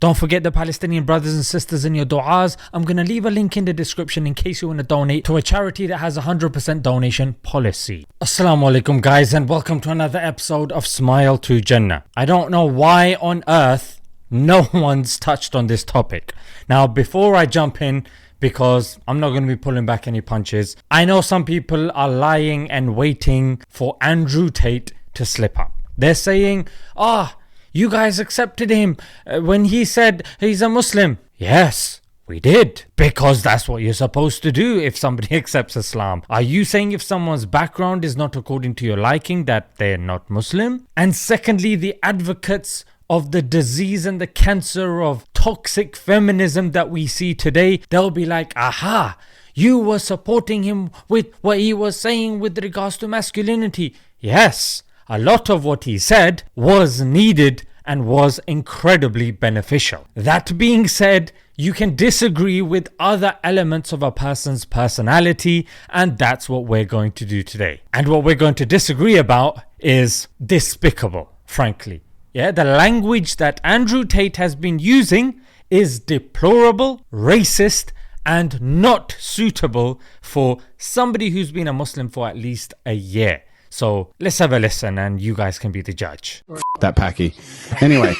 Don't forget the Palestinian brothers and sisters in your du'as. I'm going to leave a link in the description in case you want to donate to a charity that has 100% donation policy. Assalamu alaikum guys, and welcome to another episode of Smile to Jannah. I don't know why on earth no one's touched on this topic. Now before I jump in, because I'm not going to be pulling back any punches, I know some people are lying and waiting for Andrew Tate to slip up. They're saying, you guys accepted him when he said he's a Muslim. Yes, we did. Because that's what you're supposed to do if somebody accepts Islam. Are you saying if someone's background is not according to your liking that they're not Muslim? And secondly, the advocates of the disease and the cancer of toxic feminism that we see today, they'll be like, aha, you were supporting him with what he was saying with regards to masculinity. Yes. A lot of what he said was needed and was incredibly beneficial. That being said, you can disagree with other elements of a person's personality, and that's what we're going to do today. And what we're going to disagree about is despicable, frankly. Yeah, the language that Andrew Tate has been using is deplorable, racist, and not suitable for somebody who's been a Muslim for at least a year. So let's have a listen and you guys can be the judge. That Packy. Anyway.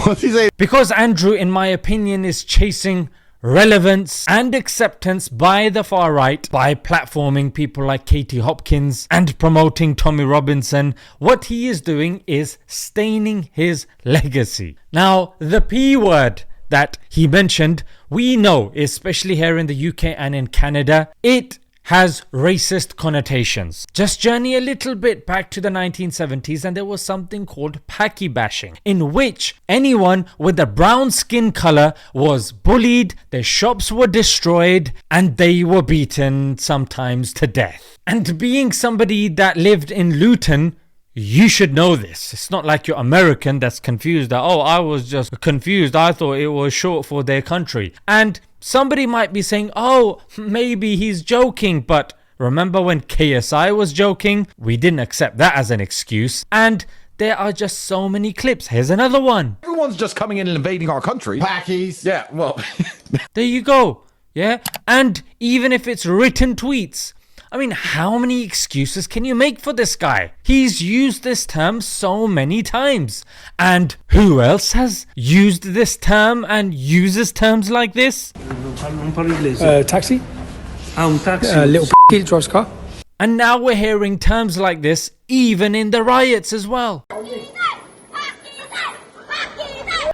What's he say? Because Andrew, in my opinion, is chasing relevance and acceptance by the far right by platforming people like Katie Hopkins and promoting Tommy Robinson. What he is doing is staining his legacy. Now, the P word that he mentioned, we know, especially here in the UK and in Canada, it has racist connotations. Just journey a little bit back to the 1970s and there was something called Packy bashing, in which anyone with a brown skin color was bullied, their shops were destroyed, and they were beaten sometimes to death. And being somebody that lived in Luton, you should know this. It's not like you're American that's confused that, I was just confused. I thought it was short for their country. And somebody might be saying, maybe he's joking. But remember when KSI was joking? We didn't accept that as an excuse. And there are just so many clips. Here's another one. Everyone's just coming in and invading our country. Packies. Yeah, well. There you go. Yeah. And even if it's written tweets, I mean, how many excuses can you make for this guy? He's used this term so many times. And who else has used this term and uses terms like this? Taxi. Taxi. Little that drives car. And now we're hearing terms like this even in the riots as well.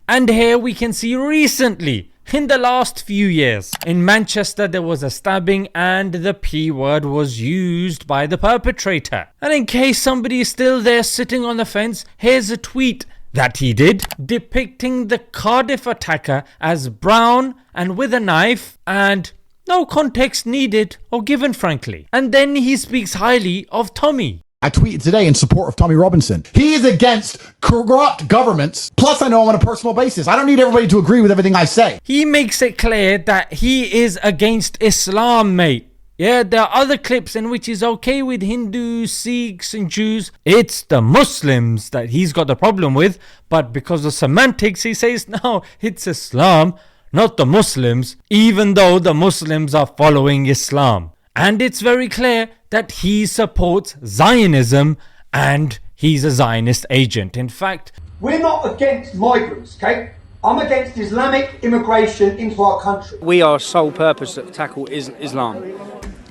And here we can see recently, in the last few years, in Manchester there was a stabbing and the P word was used by the perpetrator. And in case somebody is still there sitting on the fence, here's a tweet that he did depicting the Cardiff attacker as brown and with a knife, and no context needed or given, frankly. And then he speaks highly of Tommy. I tweeted today in support of Tommy Robinson. He is against corrupt governments. Plus, I know him on a personal basis. I don't need everybody to agree with everything I say. He makes it clear that he is against Islam, mate. Yeah, there are other clips in which he's okay with Hindus, Sikhs and Jews. It's the Muslims that he's got the problem with. But because of semantics, he says, no, it's Islam, not the Muslims, even though the Muslims are following Islam. And it's very clear that he supports Zionism and he's a Zionist agent. In fact, we're not against migrants, okay? I'm against Islamic immigration into our country. We are sole purpose to tackle Islam.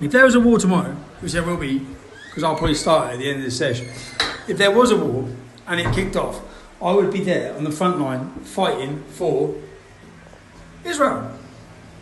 If there was a war tomorrow, which there will be, because I'll probably start at the end of the session. If there was a war and it kicked off, I would be there on the front line fighting for Israel.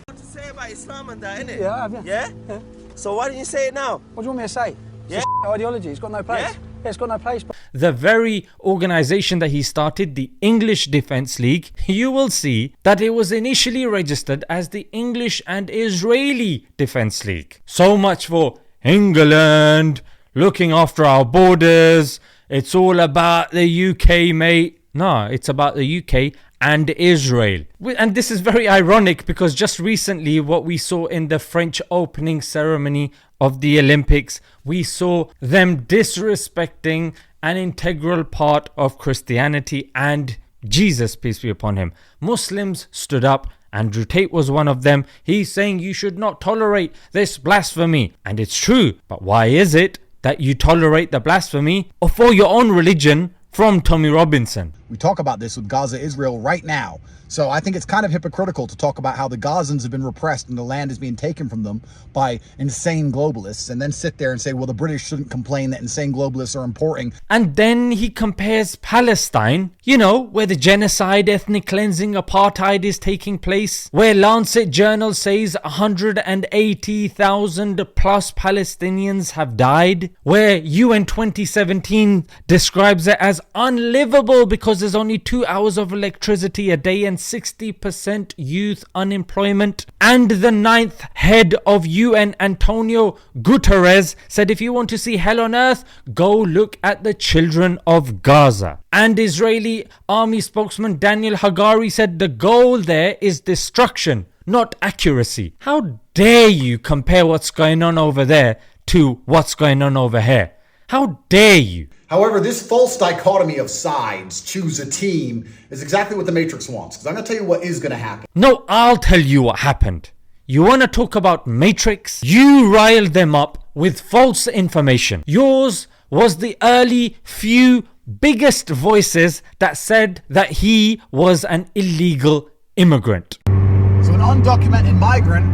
What to say about Islam and that, innit? Yeah, I have, yeah. Yeah? So why didn't you say it now? What do you want me to say? Yeah. Ideology, it's got no place. Yeah? It's got no place. the very organization that he started, the English Defence League, you will see that it was initially registered as the English and Israeli Defence League. So much for England looking after our borders. It's all about the UK, mate. No, it's about the UK and Israel. And this is very ironic because just recently what we saw in the French opening ceremony of the Olympics, we saw them disrespecting an integral part of Christianity and Jesus, peace be upon him. Muslims stood up. Andrew Tate was one of them. He's saying you should not tolerate this blasphemy. And it's true. But why is it that you tolerate the blasphemy for your own religion from Tommy Robinson? We talk about this with Gaza, Israel right now. So I think it's kind of hypocritical to talk about how the Gazans have been repressed and the land is being taken from them by insane globalists, and then sit there and say, well, the British shouldn't complain that insane globalists are importing. And then he compares Palestine, where the genocide, ethnic cleansing, apartheid is taking place, where Lancet Journal says 180,000 plus Palestinians have died, where UN 2017 describes it as unlivable because there's only 2 hours of electricity a day and 60% youth unemployment. And the 9th head of UN, Antonio Guterres, said if you want to see hell on earth, go look at the children of Gaza. And Israeli army spokesman Daniel Hagari said the goal there is destruction, not accuracy. How dare you compare what's going on over there to what's going on over here? How dare you? However, this false dichotomy of sides, choose a team, is exactly what the Matrix wants. Because I'm going to tell you what is going to happen. No, I'll tell you what happened. You want to talk about Matrix? You riled them up with false information. Yours was the early few biggest voices that said that he was an illegal immigrant. So an undocumented migrant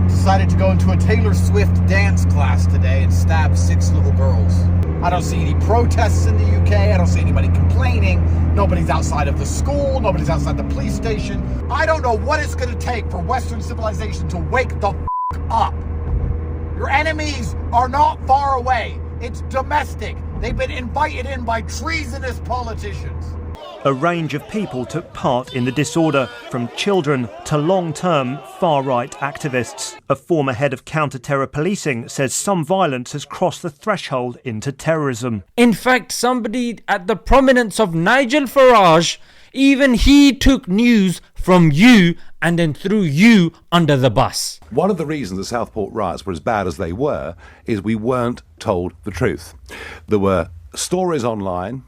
decided to go into a Taylor Swift dance class today and stab 6 little girls. I don't see any protests in the UK. I don't see anybody complaining. Nobody's outside of the school. Nobody's outside the police station. I don't know what it's going to take for Western civilization to wake the up. Your enemies are not far away. It's domestic. They've been invited in by treasonous politicians. A range of people took part in the disorder, from children to long-term far-right activists. A former head of counter-terror policing says some violence has crossed the threshold into terrorism. In fact, somebody at the prominence of Nigel Farage, even he took news from you and then threw you under the bus. One of the reasons the Southport riots were as bad as they were is we weren't told the truth. There were stories online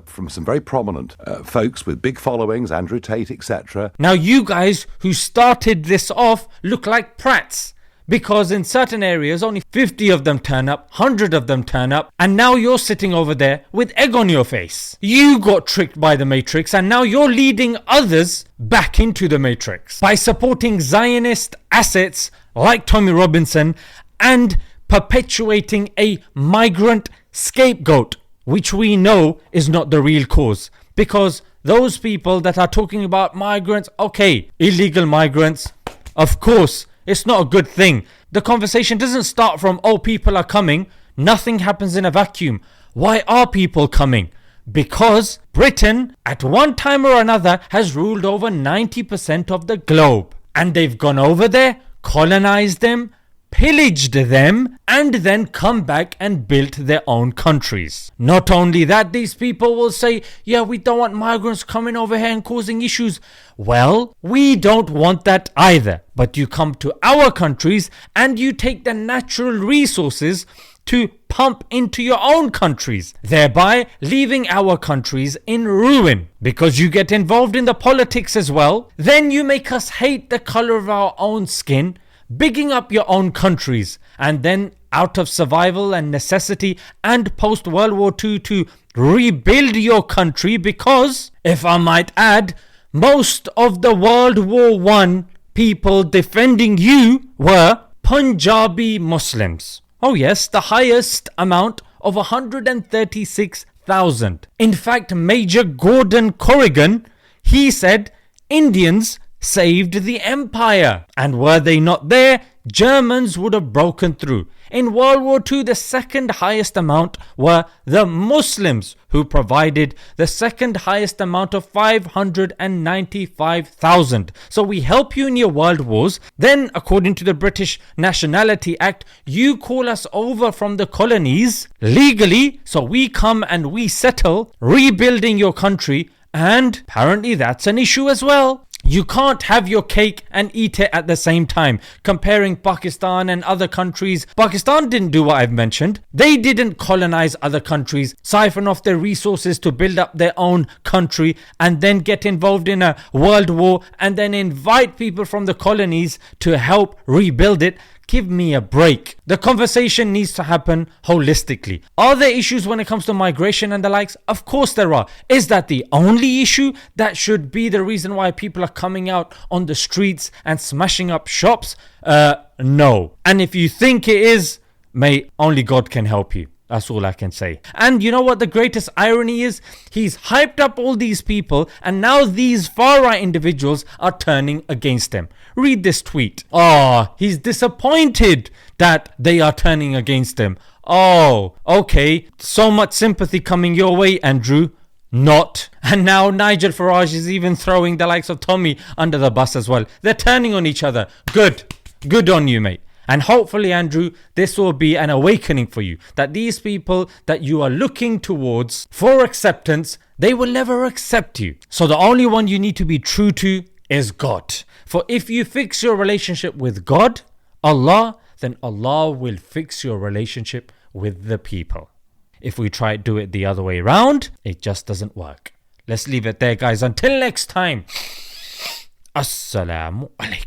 from some very prominent folks with big followings, Andrew Tate, etc. Now you guys who started this off look like prats, because in certain areas only 50 of them turn up, 100 of them turn up, and now you're sitting over there with egg on your face. You got tricked by the Matrix, and now you're leading others back into the Matrix by supporting Zionist assets like Tommy Robinson and perpetuating a migrant scapegoat, which we know is not the real cause. Because those people that are talking about migrants, okay, illegal migrants, of course, it's not a good thing. The conversation doesn't start from, oh, people are coming. Nothing happens in a vacuum. Why are people coming? Because Britain, at one time or another, has ruled over 90% of the globe. And they've gone over there, colonized them, pillaged them, and then come back and built their own countries. Not only that, these people will say, yeah, we don't want migrants coming over here and causing issues. Well, we don't want that either. But you come to our countries and you take the natural resources to pump into your own countries, thereby leaving our countries in ruin. Because you get involved in the politics as well, then you make us hate the color of our own skin, bigging up your own countries, and then out of survival and necessity and post World War II to rebuild your country, because, if I might add, most of the World War I people defending you were Punjabi Muslims. Oh yes, the highest amount of 136,000. In fact, Major Gordon Corrigan, he said Indians saved the empire, and were they not there, Germans would have broken through. In World War II, the second highest amount were the Muslims, who provided the second highest amount of 595,000. So we help you in your world wars. Then, according to the British Nationality Act, you call us over from the colonies legally, so we come and we settle, rebuilding your country, and apparently that's an issue as well. You can't have your cake and eat it at the same time. Comparing Pakistan and other countries, Pakistan didn't do what I've mentioned. They didn't colonize other countries, siphon off their resources to build up their own country, and then get involved in a world war and then invite people from the colonies to help rebuild it. Give me a break. The conversation needs to happen holistically. Are there issues when it comes to migration and the likes? Of course there are. Is that the only issue that should be the reason why people are coming out on the streets and smashing up shops? No. And if you think it is, mate, only God can help you. That's all I can say. And you know what the greatest irony is? He's hyped up all these people and now these far right individuals are turning against him. Read this tweet. Oh, he's disappointed that they are turning against him. Oh, okay. So much sympathy coming your way, Andrew. Not. And now Nigel Farage is even throwing the likes of Tommy under the bus as well. They're turning on each other. Good. Good on you, mate. And hopefully, Andrew, this will be an awakening for you. That these people that you are looking towards for acceptance, they will never accept you. So the only one you need to be true to is God. For if you fix your relationship with God, Allah, then Allah will fix your relationship with the people. If we try to do it the other way around, it just doesn't work. Let's leave it there, guys. Until next time. Assalamu alaikum.